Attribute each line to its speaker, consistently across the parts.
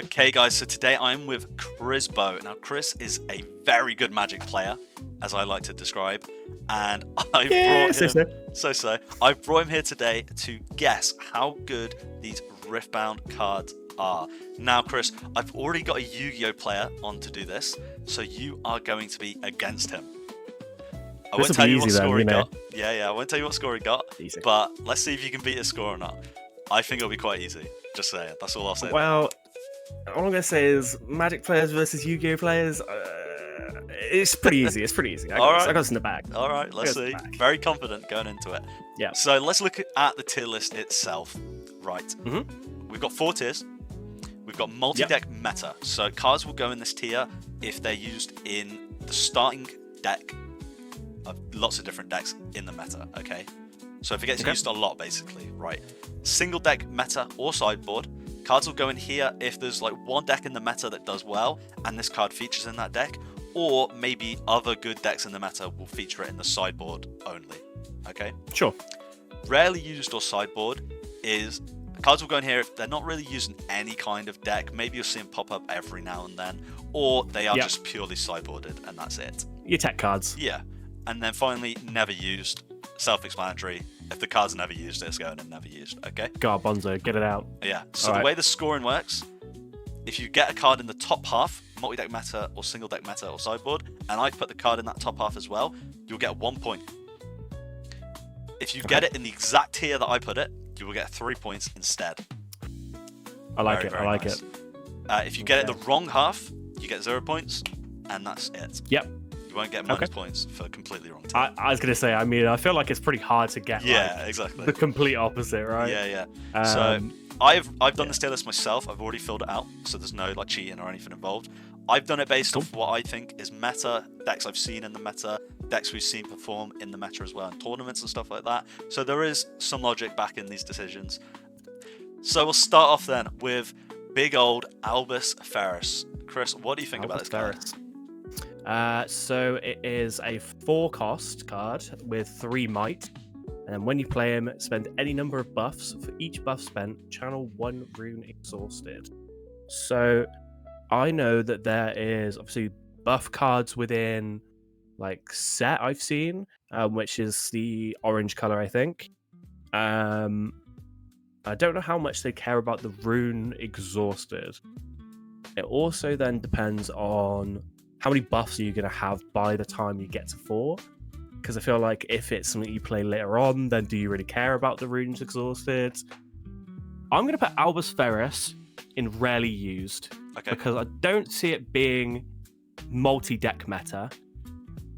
Speaker 1: Okay, guys, so today I'm with Chrizbo. Now, Chris is a very good Magic player, as I like to describe, and I brought him. I brought him here today to guess how good these Riftbound cards are. Now, Chris, I've already got a Yu-Gi-Oh player on to do this, so you are going to be against him. I won't tell you what score he got. Yeah, I won't tell you what score he got.
Speaker 2: Easy.
Speaker 1: But let's see if you can beat his score or not. I think it'll be quite easy. Just saying. That's all I'll say.
Speaker 2: Well, all I'm going to say is Magic players versus Yu-Gi-Oh players. It's pretty easy. I got this in the bag.
Speaker 1: All right, let's see. Very confident going into it.
Speaker 2: Yeah.
Speaker 1: So let's look at the tier list itself. Right.
Speaker 2: Mm-hmm.
Speaker 1: We've got 4 tiers. We've got multi-deck meta. So cards will go in this tier if they're used in the starting deck of lots of different decks in the meta. Okay. So if it gets used a lot, basically, right? Single deck meta or sideboard. Cards will go in here if there's like one deck in the meta that does well and this card features in that deck, or maybe other good decks in the meta will feature it in the sideboard only. Okay?
Speaker 2: Sure.
Speaker 1: Rarely used or sideboard is cards will go in here if they're not really using any kind of deck. Maybe you'll see them pop up every now and then, or they are just purely sideboarded and that's it.
Speaker 2: Your tech cards.
Speaker 1: Yeah. And then finally, never used. Self-explanatory. If the card's never used, it's going in never used. Okay.
Speaker 2: Bonzo, get it out.
Speaker 1: Yeah. So the way the scoring works, if you get a card in the top half, multi-deck meta or single deck meta or sideboard, and I put the card in that top half as well, you'll get 1 point. If you get it in the exact tier that I put it, you will get 3 points instead.
Speaker 2: I like it.
Speaker 1: If you get it in the wrong half, you get 0 points, and that's it.
Speaker 2: Yep.
Speaker 1: You won't get minus points for completely wrong tier.
Speaker 2: I was going to say, I mean, I feel like it's pretty hard to get
Speaker 1: exactly.
Speaker 2: the complete opposite, right?
Speaker 1: Yeah. So I've done this tier list myself. I've already filled it out, so there's no like cheating or anything involved. I've done it based off what I think is meta, decks I've seen in the meta, decks we've seen perform in the meta as well, in tournaments and stuff like that. So there is some logic back in these decisions. So we'll start off then with big old Albus Ferris. Chris, what do you think about this card?
Speaker 2: So it is a 4-cost card with 3 might, and then when you play him, spend any number of buffs. For each buff spent, channel 1 rune exhausted. So I know that there is obviously buff cards within like set I've seen, which is the orange color, I think. I don't know how much they care about the rune exhausted. It also then depends on how many buffs are you going to have by the time you get to 4? Because I feel like if it's something you play later on, then do you really care about the runes exhausted? I'm going to put Albus Ferris in rarely used.
Speaker 1: Okay.
Speaker 2: Because I don't see it being multi-deck meta.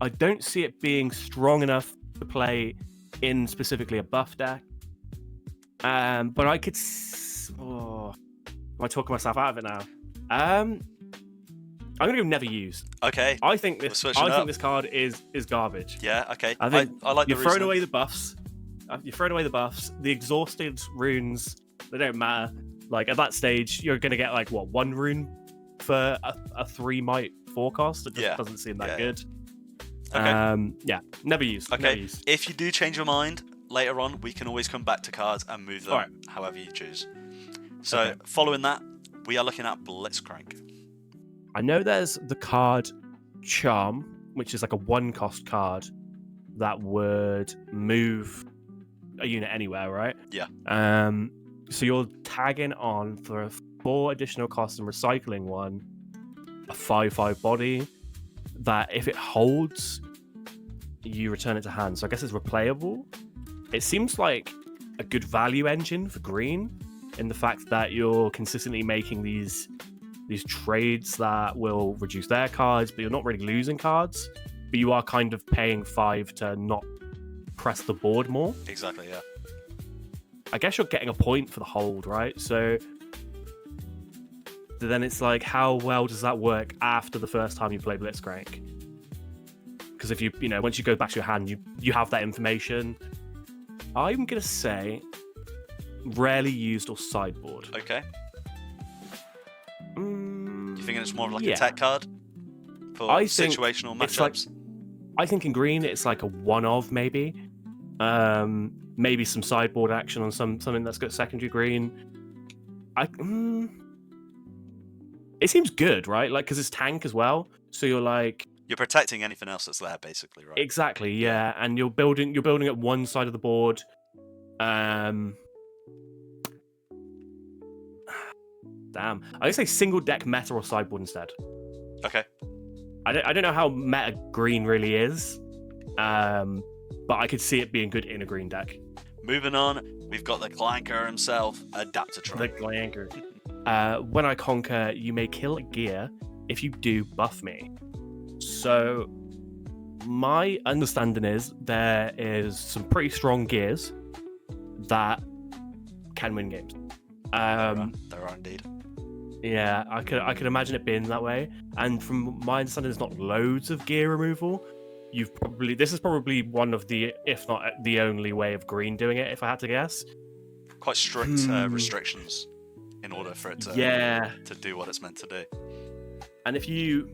Speaker 2: I don't see it being strong enough to play in specifically a buff deck. But I could... am I talking myself out of it now? I'm going to go never used.
Speaker 1: Okay.
Speaker 2: I think this card is garbage.
Speaker 1: Yeah, okay.
Speaker 2: I think
Speaker 1: I like
Speaker 2: you're
Speaker 1: the
Speaker 2: throwing away the buffs. The exhausted runes, they don't matter. Like, at that stage, you're going to get, like, 1 rune for a 3 might forecast? It just doesn't seem that good.
Speaker 1: Okay.
Speaker 2: Never used.
Speaker 1: Okay.
Speaker 2: Never used.
Speaker 1: If you do change your mind later on, we can always come back to cards and move them however you choose. So, following that, we are looking at Blitzcrank.
Speaker 2: I know there's the card Charm, which is like a 1-cost card that would move a unit anywhere, right?
Speaker 1: Yeah.
Speaker 2: So you're tagging on for 4 additional costs and recycling 1, a 5/5 body that if it holds, you return it to hand. So I guess it's replayable. It seems like a good value engine for green in the fact that you're consistently making these trades that will reduce their cards, but you're not really losing cards, but you are kind of paying 5 to not press the board more.
Speaker 1: Exactly, yeah.
Speaker 2: I guess you're getting a point for the hold, right? So then it's like, how well does that work after the first time you play Blitzcrank? Because if you once you go back to your hand, you have that information. I'm going to say rarely used or sideboard.
Speaker 1: Okay. You thinking it's more of like a tech card for situational matchups?
Speaker 2: I think in green it's like a one-of maybe. Maybe some sideboard action on something that's got secondary green. it seems good, right? Like, because it's tank as well. So you're like,
Speaker 1: You're protecting anything else that's there, basically, right?
Speaker 2: exactly, yeah. And you're building at one side of the board. Damn, I would say single deck meta or sideboard instead.
Speaker 1: Okay.
Speaker 2: I don't know how meta green really is, but I could see it being good in a green deck.
Speaker 1: Moving on, we've got the Clanker himself, Adaptatron.
Speaker 2: The Clanker. When I conquer, you may kill a gear. If you do, buff me. So, my understanding is there is some pretty strong gears that can win games.
Speaker 1: There are indeed.
Speaker 2: Yeah, I could imagine it being that way. And from my understanding, there's not loads of gear removal. This is probably one of the, if not the only way of green doing it, if I had to guess.
Speaker 1: Quite strict restrictions in order for it to do what it's meant to do.
Speaker 2: And if you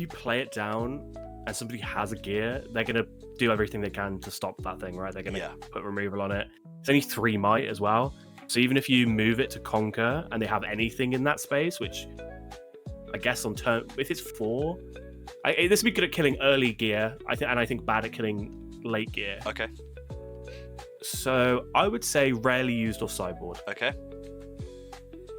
Speaker 2: play it down and somebody has a gear, they're gonna do everything they can to stop that thing, right? They're gonna put removal on it. It's only 3 might as well. So even if you move it to conquer and they have anything in that space, which I guess on turn, if it's 4, this would be good at killing early gear. I think bad at killing late gear.
Speaker 1: Okay.
Speaker 2: So I would say rarely used or sideboard.
Speaker 1: Okay.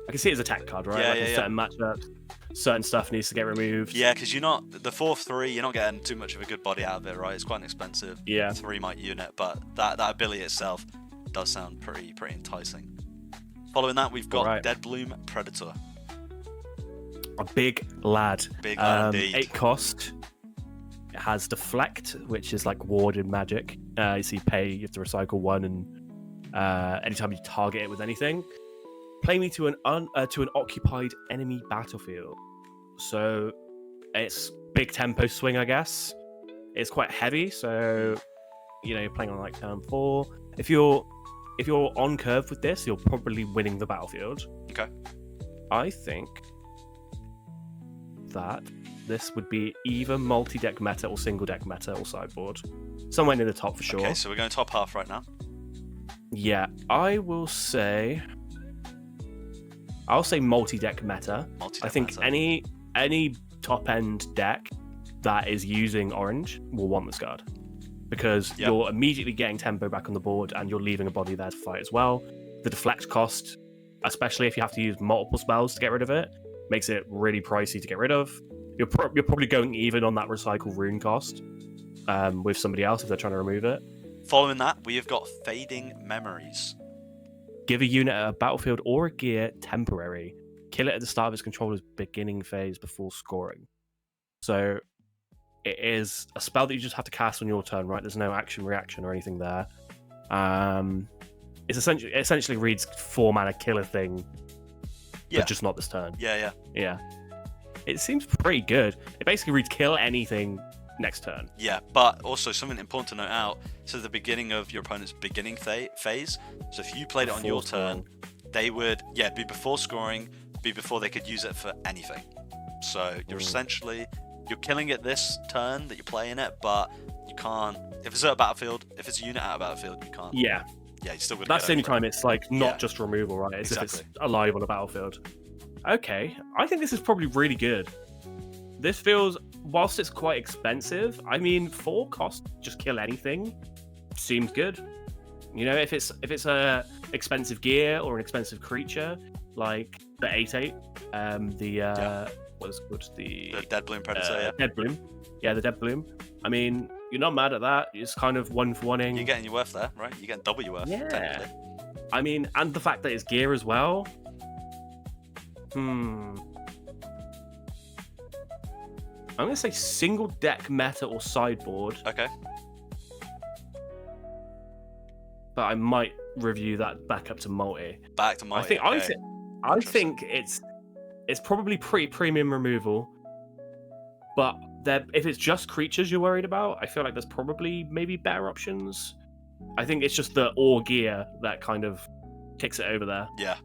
Speaker 2: I can see it as a tech card, right? In certain matchups, certain stuff needs to get removed.
Speaker 1: Yeah, because you're not the 4/3. You're not getting too much of a good body out of it, right? It's quite an expensive 3 might unit, but that ability itself does sound pretty enticing. Following that, we've got Dead Bloom Predator.
Speaker 2: A big lad.
Speaker 1: Big lad indeed.
Speaker 2: 8 cost. It has Deflect, which is like warded magic. So you have to recycle 1, and anytime you target it with anything, play me to an occupied enemy battlefield. So it's big tempo swing, I guess. It's quite heavy, so you're playing on like turn 4. If you're on curve with this, you're probably winning the battlefield.
Speaker 1: Okay.
Speaker 2: I think that this would be either multi-deck meta or single-deck meta or sideboard. Somewhere near the top for sure.
Speaker 1: Okay, so we're going top half right now.
Speaker 2: Yeah, I'll say multi-deck meta. I think any top-end deck that is using orange will want this card. Because you're immediately getting tempo back on the board and you're leaving a body there to fight as well. The deflect cost, especially if you have to use multiple spells to get rid of it, makes it really pricey to get rid of. You're probably going even on that recycle rune cost with somebody else if they're trying to remove it.
Speaker 1: Following that, we have got Fading Memories.
Speaker 2: Give a unit a battlefield or a gear temporary. Kill it at the start of its controller's beginning phase before scoring. So it is a spell that you just have to cast on your turn, right? There's no action, reaction, or anything there. It essentially reads 4 mana killer thing, but just not this turn. Yeah. It seems pretty good. It basically reads kill anything next turn.
Speaker 1: Yeah, but also something important to note out. So the beginning of your opponent's beginning phase. So if you played it on your turn, they would be before scoring, be before they could use it for anything. So you're essentially killing it this turn that you're playing it, but you can't. If it's at a battlefield, if it's a unit at a battlefield, you can't.
Speaker 2: Yeah,
Speaker 1: you still would.
Speaker 2: That's the only time it's like not just removal, right? It's if it's alive on a battlefield. Okay, I think this is probably really good. This feels, whilst it's quite expensive, I mean, 4 cost, just kill anything, seems good. If it's a expensive gear or an expensive creature, like the 8/8, what is it called? The
Speaker 1: Dead Bloom Predator,
Speaker 2: Dead Bloom. Yeah, the Dead Bloom. I mean, you're not mad at that. It's kind of 1-for-1ing.
Speaker 1: You're getting your worth there, right? You're getting double your worth, technically.
Speaker 2: I mean, and the fact that it's gear as well. I'm going to say single deck meta or sideboard.
Speaker 1: Okay.
Speaker 2: But I might review that back up to multi.
Speaker 1: Back to multi.
Speaker 2: I think it's probably pretty premium removal. But if it's just creatures you're worried about, I feel like there's probably maybe better options. I think it's just the or gear that kind of kicks it over there.
Speaker 1: Yeah.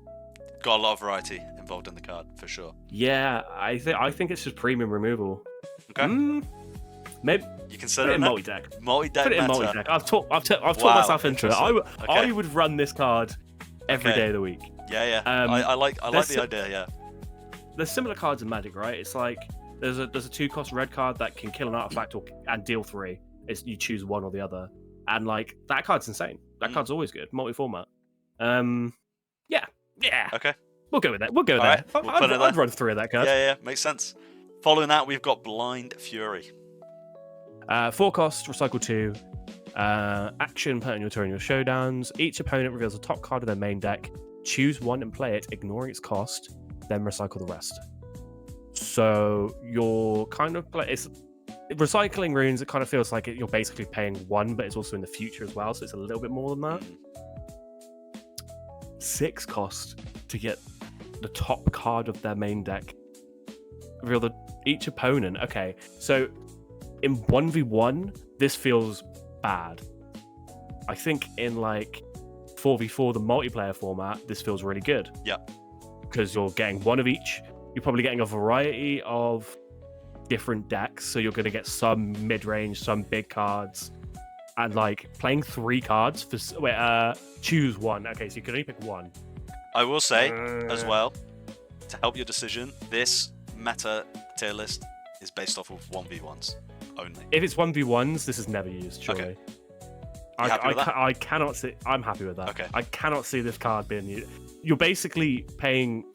Speaker 1: Got a lot of variety involved in the card, for sure.
Speaker 2: Yeah, I think it's just premium removal.
Speaker 1: Okay.
Speaker 2: Maybe
Speaker 1: you consider
Speaker 2: it multi-deck.
Speaker 1: Multi-deck.
Speaker 2: Put it in multi-deck. I've talked myself into it. I would run this card every day of the week.
Speaker 1: Yeah. I like the idea. Yeah.
Speaker 2: there's similar cards in Magic, right? It's like there's a 2-cost red card that can kill an artifact and deal 3. You choose one or the other, and like that card's insane. That card's always good, multi-format. Yeah.
Speaker 1: Okay.
Speaker 2: We'll go with that. We'll go
Speaker 1: All
Speaker 2: there.
Speaker 1: right, we'll put it
Speaker 2: I'd
Speaker 1: there.
Speaker 2: run through that card.
Speaker 1: Yeah, makes sense. Following that, we've got Blind Fury.
Speaker 2: 4-cost, recycle 2. Action, put on your turn in your showdowns. Each opponent reveals a top card of their main deck. Choose one and play it, ignoring its cost, then recycle the rest. So you're kind of it's recycling runes. It kind of feels like you're basically paying 1, but it's also in the future as well, so it's a little bit more than that. 6 cost to get the top card of their main deck. Reveal each opponent. Okay, so in 1v1, this feels bad. I think in like 4v4, the multiplayer format, this feels really good.
Speaker 1: Yeah.
Speaker 2: Because you're getting one of each. You're probably getting a variety of different decks, so you're going to get some mid-range, some big cards, and like playing 3 cards for choose one. Okay, so you can only pick one.
Speaker 1: I will say as well, to help your decision, this meta tier list is based off of 1v1s only.
Speaker 2: If it's 1v1s, this is never used, surely.
Speaker 1: Okay. I
Speaker 2: cannot see. I'm happy with that.
Speaker 1: Okay.
Speaker 2: I cannot see this card being used. You're basically paying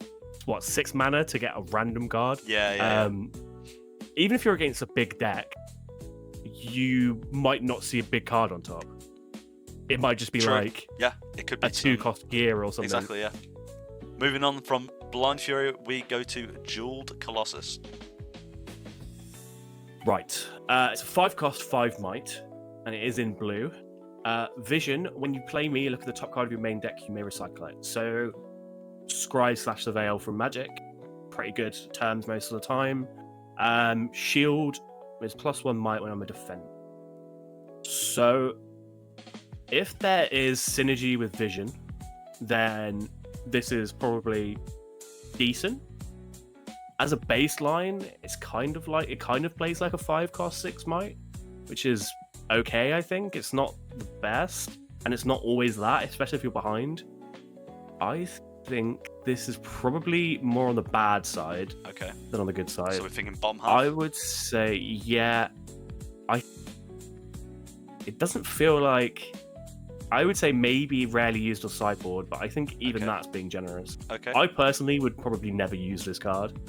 Speaker 2: 6 mana to get a random card.
Speaker 1: Yeah.
Speaker 2: Even if you're against a big deck, you might not see a big card on top. It might just be like
Speaker 1: it could be
Speaker 2: a 2-cost gear or something.
Speaker 1: Exactly. Yeah. Moving on from Blind Fury, we go to Jeweled Colossus.
Speaker 2: Right. It's a 5-cost, 5 might, and it is in blue. Vision, when you play me, look at the top card of your main deck, you may recycle it. So, Scry/Surveil from Magic, pretty good terms most of the time. Shield is +1 might when I'm a defender. So, if there is synergy with Vision, then this is probably decent. As a baseline, it kind of plays like a 5-cost 6 might, which is okay, I think. It's not the best, and it's not always that, especially if you're behind. I think this is probably more on the bad side than on the good side.
Speaker 1: So we're thinking bottom half?
Speaker 2: I would say, yeah. It doesn't feel like... I would say maybe rarely used on sideboard, but I think even that's being generous.
Speaker 1: Okay.
Speaker 2: I personally would probably never use this card.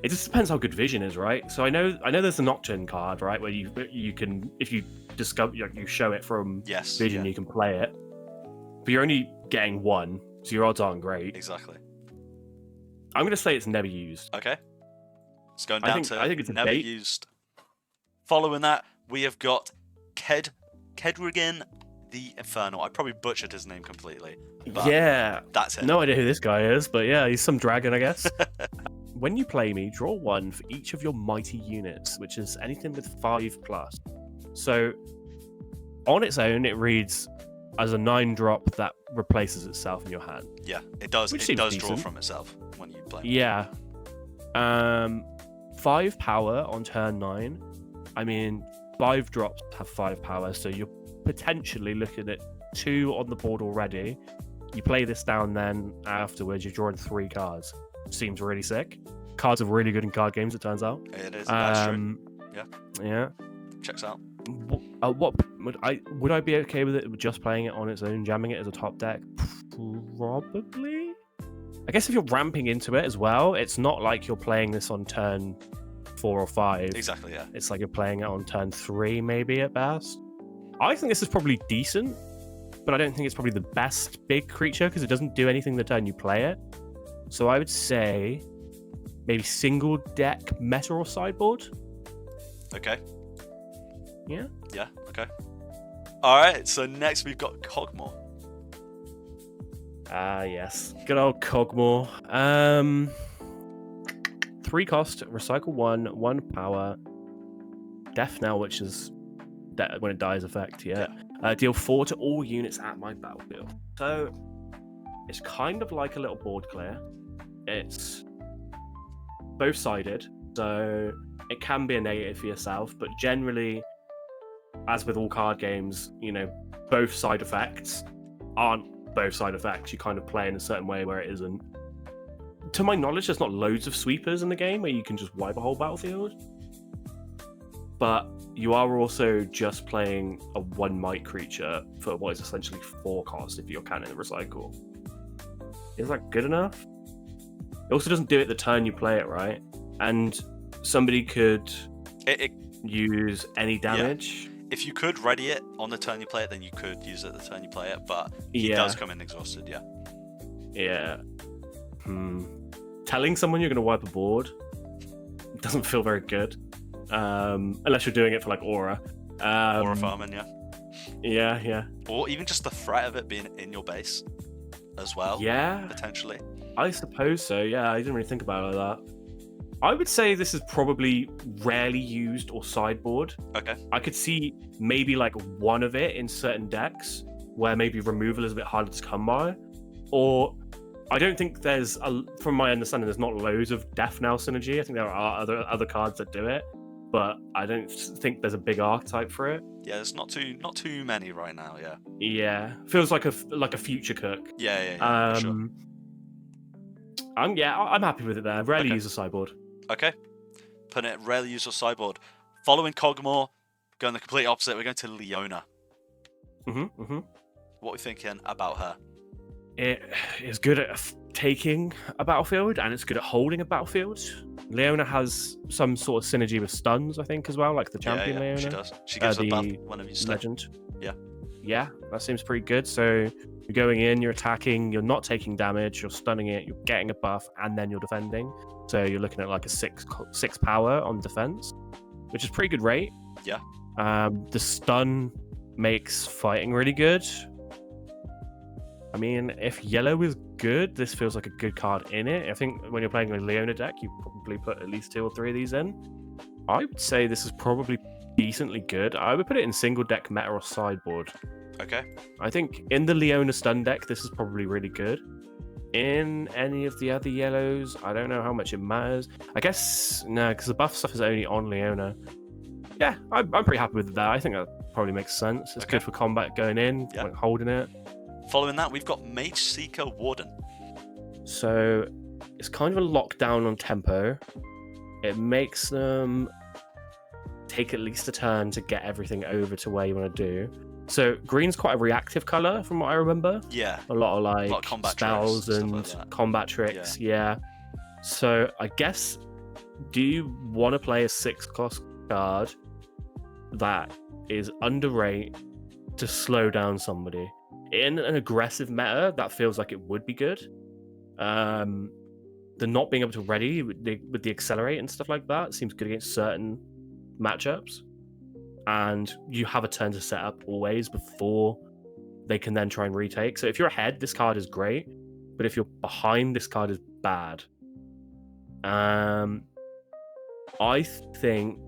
Speaker 2: It just depends how good Vision is, right? So I know there's a Nocturne card, right, where you can, if you discover, you show it from Vision, you can play it. But you're only getting 1, so your odds aren't great.
Speaker 1: Exactly.
Speaker 2: I'm going to say it's never used.
Speaker 1: Okay. It's going down
Speaker 2: I think it's
Speaker 1: never used. Following that, we have got Kedrigan the Infernal. I probably butchered his name completely. But
Speaker 2: yeah.
Speaker 1: That's it.
Speaker 2: No idea who this guy is, but yeah, he's some dragon, I guess. When you play me, draw 1 for each of your mighty units, which is anything with 5+. So, on its own, it reads as a 9-drop that replaces itself in your hand.
Speaker 1: Yeah, it does. It does draw from itself when you play.
Speaker 2: Yeah. 5 power on turn 9. I mean, 5 drops have 5 power, so you're potentially looking at 2 on the board already. You play this down, then afterwards you're drawing 3 cards. Seems really sick. Cards are really good in card games, it turns out.
Speaker 1: It is. That's true.
Speaker 2: Yeah.
Speaker 1: Checks out.
Speaker 2: What would I be okay with it just playing it on its own, jamming it as a top deck? Probably. I guess if you're ramping into it as well, it's not like you're playing this on turn 4 or 5.
Speaker 1: Exactly. Yeah.
Speaker 2: It's like you're playing it on turn 3, maybe at best. I think this is probably decent, but I don't think it's probably the best big creature because it doesn't do anything the turn you play it. So I would say maybe single deck meta or sideboard.
Speaker 1: Okay.
Speaker 2: Yeah.
Speaker 1: Yeah. Okay. All right. So next we've got Kog'Maw.
Speaker 2: Yes. Good old Kog'Maw. 3 cost, recycle 1 power. Death Knell, which is when it dies effect. Yeah. Deal 4 to all units at my battlefield. So it's kind of like a little board clear. It's both sided, so it can be a negative for yourself, but generally, as with all card games, both side effects aren't both side effects. You kind of play in a certain way where it isn't. to my knowledge, there's not loads of sweepers in the game where you can just wipe a whole battlefield. But you are also just playing a 1 might creature for what is essentially 4 cost if you're counting the recycle. Is that good enough? It also doesn't do it the turn you play it, right? And somebody could use any damage.
Speaker 1: Yeah. If you could ready it on the turn you play it, then you could use it the turn you play it, but he does come in exhausted, yeah.
Speaker 2: Yeah. Telling someone you're going to wipe a board doesn't feel very good. Unless you're doing it for like aura.
Speaker 1: Aura farming, yeah.
Speaker 2: Yeah.
Speaker 1: Or even just the threat of it being in your base as well.
Speaker 2: Yeah.
Speaker 1: Potentially.
Speaker 2: I suppose so, yeah. I didn't really think about it like that. I would say this is probably rarely used or sideboard.
Speaker 1: Okay.
Speaker 2: I could see maybe like one of it in certain decks where maybe removal is a bit harder to come by. Or I don't think there's, from my understanding, there's not loads of Death Knell synergy. I think there are other cards that do it, but I don't think there's a big archetype for it.
Speaker 1: Yeah, there's not too many right now. Yeah.
Speaker 2: Yeah, feels like a future cook.
Speaker 1: Yeah. For sure.
Speaker 2: I'm happy with it there. Rarely use a sideboard.
Speaker 1: Okay. Putting it rarely use a sideboard. Following Cogmore, going the complete opposite. We're going to Leona. What are we thinking about her?
Speaker 2: It is good at taking a battlefield, and it's good at holding a battlefield. Leona has some sort of synergy with stuns, I think, as well, like the champion Leona.
Speaker 1: She does. She gives a buff whenever you stun.
Speaker 2: Legend.
Speaker 1: Yeah,
Speaker 2: that seems pretty good. So you're going in, you're attacking, you're not taking damage, you're stunning it, you're getting a buff, and then you're defending. So you're looking at like a 6 power on defense, which is pretty good rate.
Speaker 1: Yeah.
Speaker 2: The stun makes fighting really good. I mean, if yellow is good, this feels like a good card in it. I think when you're playing a Leona deck, you probably put at least 2 or 3 of these in. I would say this is probably decently good. I would put it in single deck meta or sideboard.
Speaker 1: Okay.
Speaker 2: I think in the Leona stun deck, this is probably really good. In any of the other yellows, I don't know how much it matters. I guess, no, because the buff stuff is only on Leona. Yeah, I'm pretty happy with that. I think that probably makes sense. It's good for combat going in, like holding it.
Speaker 1: Following that, we've got Mage Seeker Warden.
Speaker 2: So it's kind of a lockdown on tempo. It makes them take at least a turn to get everything over to where you want to do. So green's quite a reactive color from what I remember.
Speaker 1: Yeah.
Speaker 2: A lot of
Speaker 1: combat
Speaker 2: spells
Speaker 1: tricks,
Speaker 2: and combat tricks. Yeah. So I guess, do you want to play a 6 cost card that is underrate to slow down somebody? In an aggressive meta, that feels like it would be good. The not being able to ready with the accelerate and stuff like that seems good against certain matchups. And you have a turn to set up always before they can then try and retake. So if you're ahead, this card is great. But if you're behind, this card is bad. I think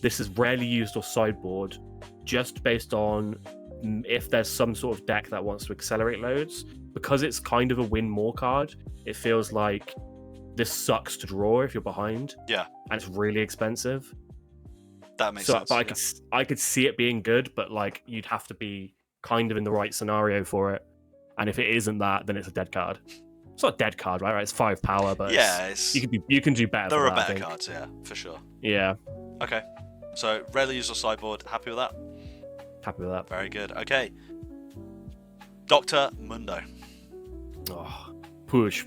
Speaker 2: this is rarely used or sideboard just based on if there's some sort of deck that wants to accelerate loads. Because it's kind of a win more card, it feels like this sucks to draw if you're behind.
Speaker 1: Yeah. And
Speaker 2: it's really expensive.
Speaker 1: That makes sense.
Speaker 2: But I could see it being good, but like you'd have to be kind of in the right scenario for it. And if it isn't that, then it's a dead card. It's not a dead card, right? It's 5 power, but you can do better.
Speaker 1: There are better cards, yeah, for sure.
Speaker 2: Yeah.
Speaker 1: Okay. So rarely use a sideboard. Happy with that?
Speaker 2: Happy with that.
Speaker 1: Very good. Okay. Dr. Mundo.
Speaker 2: Oh, push.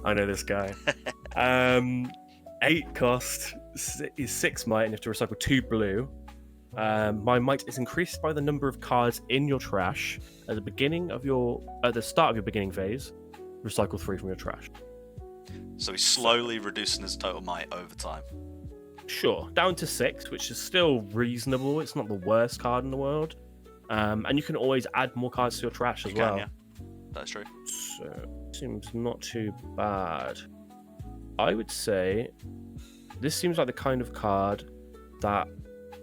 Speaker 2: I know this guy. 8 cost is 6 might, and you have to recycle 2 blue. My might is increased by the number of cards in your trash at the start of your beginning phase. Recycle 3 from your trash.
Speaker 1: So he's slowly reducing his total might over time.
Speaker 2: Sure, down to 6, which is still reasonable. It's not the worst card in the world. And you can always add more cards to your trash as well.
Speaker 1: Yeah, that's true.
Speaker 2: So seems not too bad. I would say this seems like the kind of card that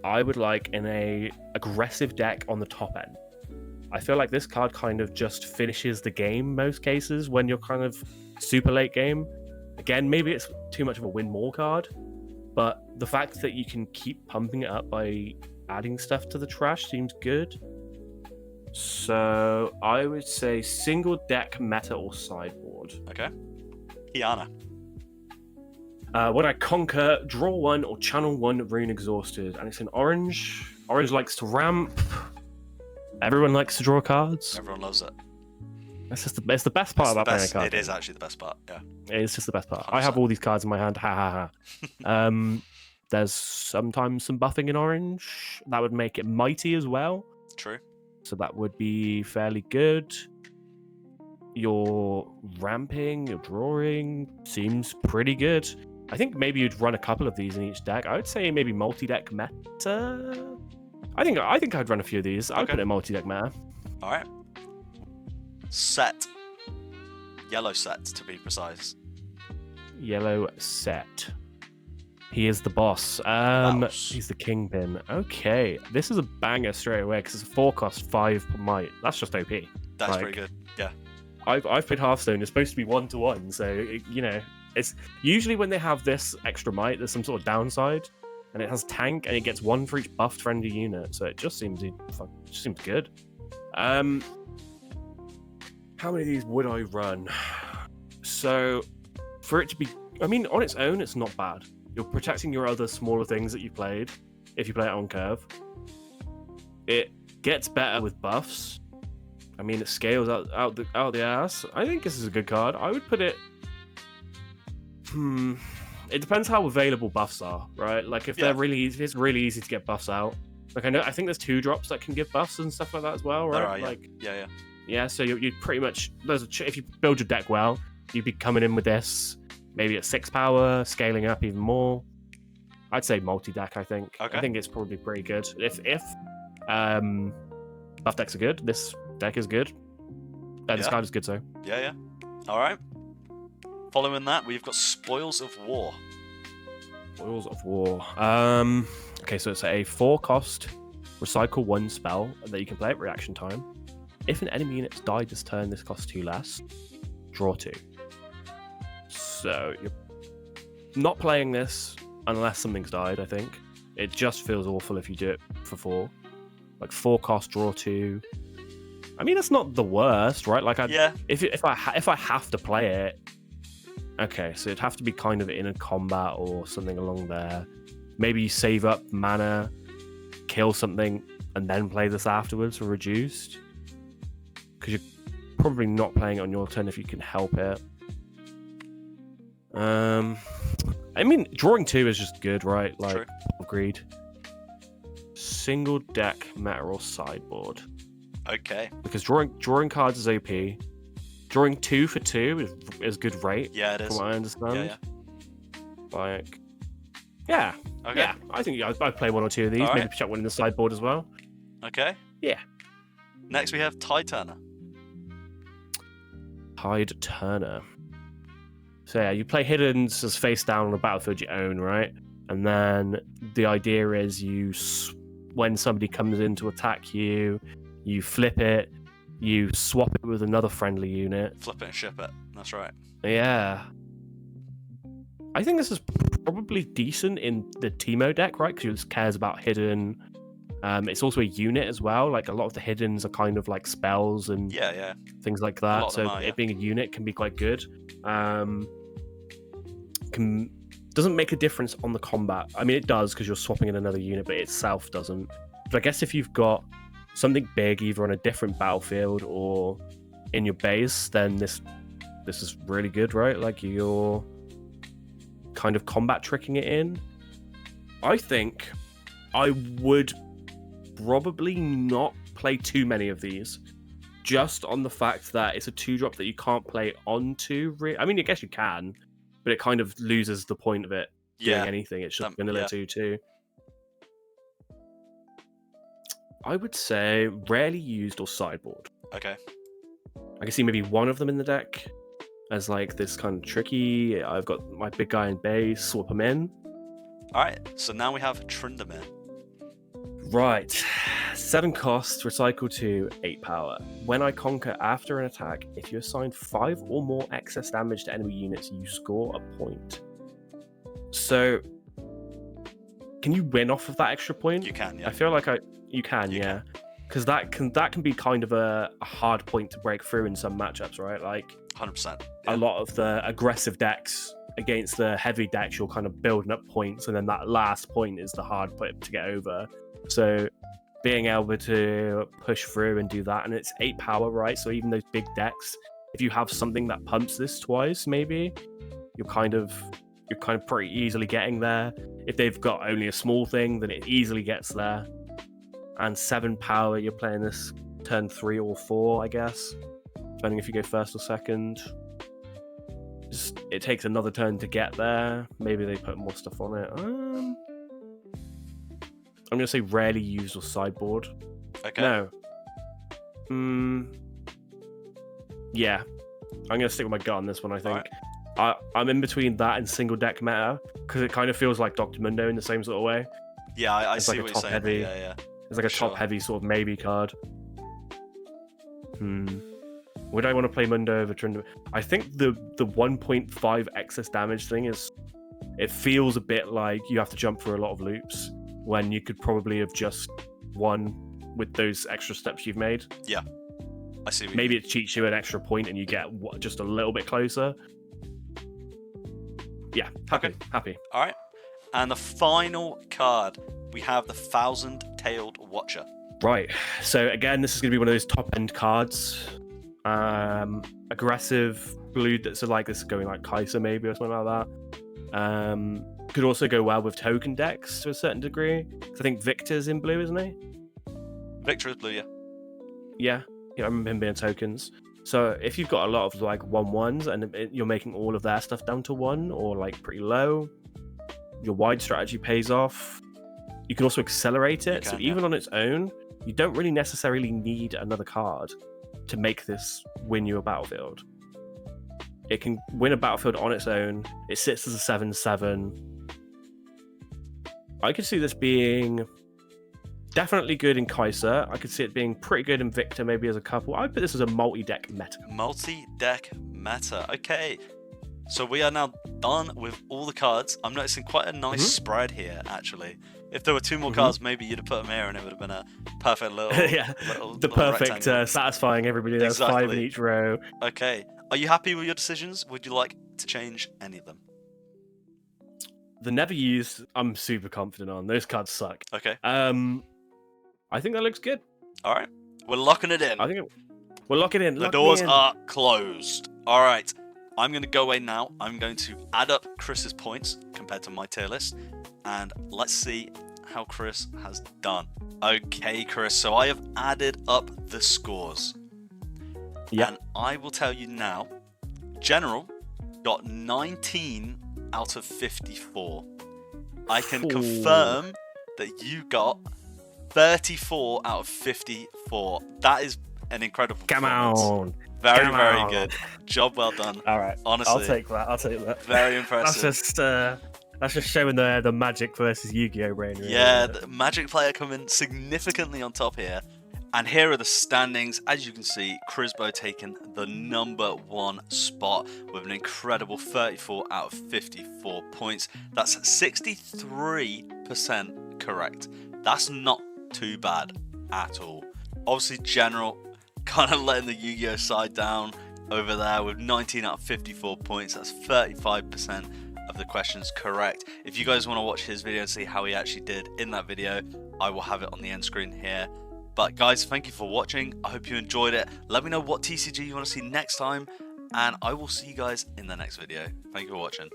Speaker 2: I would like in a aggressive deck on the top end. I feel like this card kind of just finishes the game most cases when you're kind of super late game. Again, maybe it's too much of a win more card, but the fact that you can keep pumping it up by adding stuff to the trash seems good. So I would say single deck, meta, or sideboard.
Speaker 1: Okay. Kiana.
Speaker 2: When I conquer, draw 1 or channel 1 rune exhausted, and it's in orange. Orange likes to ramp. Everyone likes to draw cards.
Speaker 1: Everyone loves it.
Speaker 2: It's the best part about playing a card.
Speaker 1: It is actually the best part. Yeah.
Speaker 2: It's just the best part.
Speaker 1: 100%.
Speaker 2: I have all these cards in my hand. Ha ha ha. There's sometimes some buffing in orange. That would make it mighty as well.
Speaker 1: True.
Speaker 2: So that would be fairly good. Your ramping, your drawing seems pretty good. I think maybe you'd run a couple of these in each deck. I would say maybe multi-deck meta. I think I'd run a few of these. I'd put it in multi-deck meta.
Speaker 1: All right. Set. Yellow set, to be precise.
Speaker 2: Yellow set. He is the boss. He's the kingpin. Okay, this is a banger straight away because it's a 4-cost 5 per might. That's just OP.
Speaker 1: That's pretty good. Yeah.
Speaker 2: I've played Hearthstone. It's supposed to be 1-to-1, so it's usually when they have this extra might, there's some sort of downside, and it has tank, and it gets 1 for each buffed friendly unit. So it just seems good. How many of these would I run? So for it to be, I mean, on its own, it's not bad. You're protecting your other smaller things that you played if you play it on curve. It gets better with buffs. I mean, it scales out the ass. I think this is a good card. I would put it. It depends how available buffs are, right? Like if they're really easy, it's really easy to get buffs out. Like I think there's 2-drops that can give buffs and stuff like that as well, right?
Speaker 1: Right, yeah.
Speaker 2: Like
Speaker 1: yeah.
Speaker 2: So you'd pretty much if you build your deck well, you'd be coming in with this maybe at 6 power, scaling up even more. I'd say multi-deck. I think.
Speaker 1: Okay.
Speaker 2: I think it's probably pretty good. If buff decks are good, this deck is good. This card is good, so.
Speaker 1: Yeah. All right. Following that, we've got Spoils of War.
Speaker 2: Spoils of War. Okay, so it's a 4-cost recycle 1 spell that you can play at reaction time. If an enemy unit's died this turn, this costs 2 less. Draw 2. So you're not playing this unless something's died, I think. It just feels awful if you do it for 4. Like 4-cost, draw 2. I mean, that's not the worst, right? Like, if I have to play it, okay, so it'd have to be kind of in a combat or something along there. Maybe you save up mana, kill something, and then play this afterwards for reduced. Because you're probably not playing it on your turn if you can help it. I mean, drawing 2 is just good, right? Like,
Speaker 1: True.
Speaker 2: Agreed. Single deck, meta, or sideboard.
Speaker 1: Okay.
Speaker 2: Because drawing cards is OP. Drawing 2 for 2 is good rate.
Speaker 1: Yeah, it is.
Speaker 2: From what I understand.
Speaker 1: Yeah.
Speaker 2: Like, yeah.
Speaker 1: Okay.
Speaker 2: Yeah, I think I'd play 1 or 2 of these.
Speaker 1: All
Speaker 2: Maybe
Speaker 1: right.
Speaker 2: chuck one in the sideboard as well.
Speaker 1: Okay.
Speaker 2: Yeah.
Speaker 1: Next, we have Tide Turner.
Speaker 2: Tide Turner. So yeah, you play Hiddens as face down on a battlefield you own, right? And then the idea is when somebody comes in to attack you, you flip it, you swap it with another friendly unit.
Speaker 1: Flip it and ship it. That's right.
Speaker 2: Yeah. I think this is probably decent in the Teemo deck, right? Because it cares about hidden. It's also a unit as well. Like a lot of the hiddens are kind of like spells and things like that. So it being a unit can be quite good. Doesn't make a difference on the combat. I mean, it does because you're swapping in another unit, but itself doesn't. But I guess if you've got something big, either on a different battlefield or in your base, then this is really good, right? Like you're kind of combat tricking it in. I think I would probably not play too many of these, just on the fact that it's a 2-drop that you can't play onto. I mean, I guess you can, but it kind of loses the point of it doing anything. It's just vanilla 2/2. I would say rarely used or sideboard.
Speaker 1: Okay.
Speaker 2: I can see maybe one of them in the deck as like this kind of tricky. I've got my big guy in base, swap him in.
Speaker 1: All right. So now we have Tryndamere.
Speaker 2: Right. 7 cost, recycle 2, 8 power. When I conquer after an attack, if you assign 5 or more excess damage to enemy units, you score a point. So, can you win off of that extra point?
Speaker 1: You can, yeah.
Speaker 2: I feel like you can. because that can be kind of a hard point to break through in some matchups, right? Like
Speaker 1: 100%.
Speaker 2: a lot of the aggressive decks against the heavy decks, you're kind of building up points, and then that last point is the hard point to get over. So being able to push through and do that, and it's 8 power, right? So even those big decks, if you have something that pumps this twice, maybe you're kind of pretty easily getting there. If they've got only a small thing, then it easily gets there. And 7 power, you're playing this turn 3 or 4, I guess, depending if you go first or second. It takes another turn to get there. Maybe they put more stuff on it. I'm gonna say rarely used or sideboard.
Speaker 1: Okay.
Speaker 2: No. Yeah, I'm gonna stick with my gut on this one. I think I'm in between that and single deck meta, because it kind of feels like Dr. Mundo in the same sort of way.
Speaker 1: Yeah, I see
Speaker 2: like
Speaker 1: what you're saying.
Speaker 2: Heavy.
Speaker 1: Yeah.
Speaker 2: It's like a top heavy sort of maybe card. Would I want to play Mundo over Trindo? I think the 1.5 excess damage thing it feels a bit like you have to jump through a lot of loops when you could probably have just won with those extra steps you've made.
Speaker 1: Yeah, I see.
Speaker 2: Maybe it cheats you an extra point and you get just a little bit closer. Yeah, happy.
Speaker 1: All right, and the final card, we have the Thousand-Tailed Watcher. Right,
Speaker 2: so again, this is going to be one of those top-end cards. Aggressive blue, so like this is going like Kaiser maybe or something like that. Could also go well with token decks to a certain degree. I think Victor's in blue, isn't he?
Speaker 1: Victor is blue, yeah.
Speaker 2: Yeah, I remember him being tokens. So if you've got a lot of like 1/1s and you're making all of their stuff down to 1 or like pretty low, your wide strategy pays off. You can also accelerate it. So even on its own, you don't really necessarily need another card to make this win you a battlefield. It can win a battlefield on its own. It sits as a 7/7. I could see this being definitely good in Kaiser. I could see it being pretty good in Victor, maybe as a couple. I would put this as a multi-deck meta.
Speaker 1: Multi-deck meta. Okay. So we are now done with all the cards. I'm noticing quite a nice spread here, actually. If there were 2 more cards, maybe you'd have put them here and it would have been a perfect little...
Speaker 2: the perfect satisfying everybody. There's 5 in each row.
Speaker 1: Okay. Are you happy with your decisions? Would you like to change any of them?
Speaker 2: The never used, I'm super confident on. Those cards suck.
Speaker 1: Okay.
Speaker 2: I think that looks good.
Speaker 1: All right. We're locking it in.
Speaker 2: We're locking it in.
Speaker 1: The doors are closed. All right. I'm going to go away now. I'm going to add up Chris's points compared to my tier list. And let's see how Chris has done. Okay, Chris. So I have added up the scores.
Speaker 2: Yeah.
Speaker 1: And I will tell you now, General got 19 out of 54. I can confirm that you got 34 out of 54. That is an incredible performance.
Speaker 2: Come on.
Speaker 1: Very good. Job well done.
Speaker 2: All right.
Speaker 1: Honestly.
Speaker 2: I'll take that.
Speaker 1: Very impressive.
Speaker 2: That's just showing the Magic versus Yu-Gi-Oh brain. Really,
Speaker 1: yeah, the Magic player coming significantly on top here. And here are the standings. As you can see, Chrizbo taking the #1 spot with an incredible 34 out of 54 points. That's 63% correct. That's not too bad at all. Obviously, General kind of letting the Yu-Gi-Oh side down over there with 19 out of 54 points. That's 35% of the questions correct. If you guys want to watch his video and see how he actually did in that video, I will have it on the end screen here. But guys, thank you for watching. I hope you enjoyed it. Let me know what TCG you want to see next time, and I will see you guys in the next video. Thank you for watching.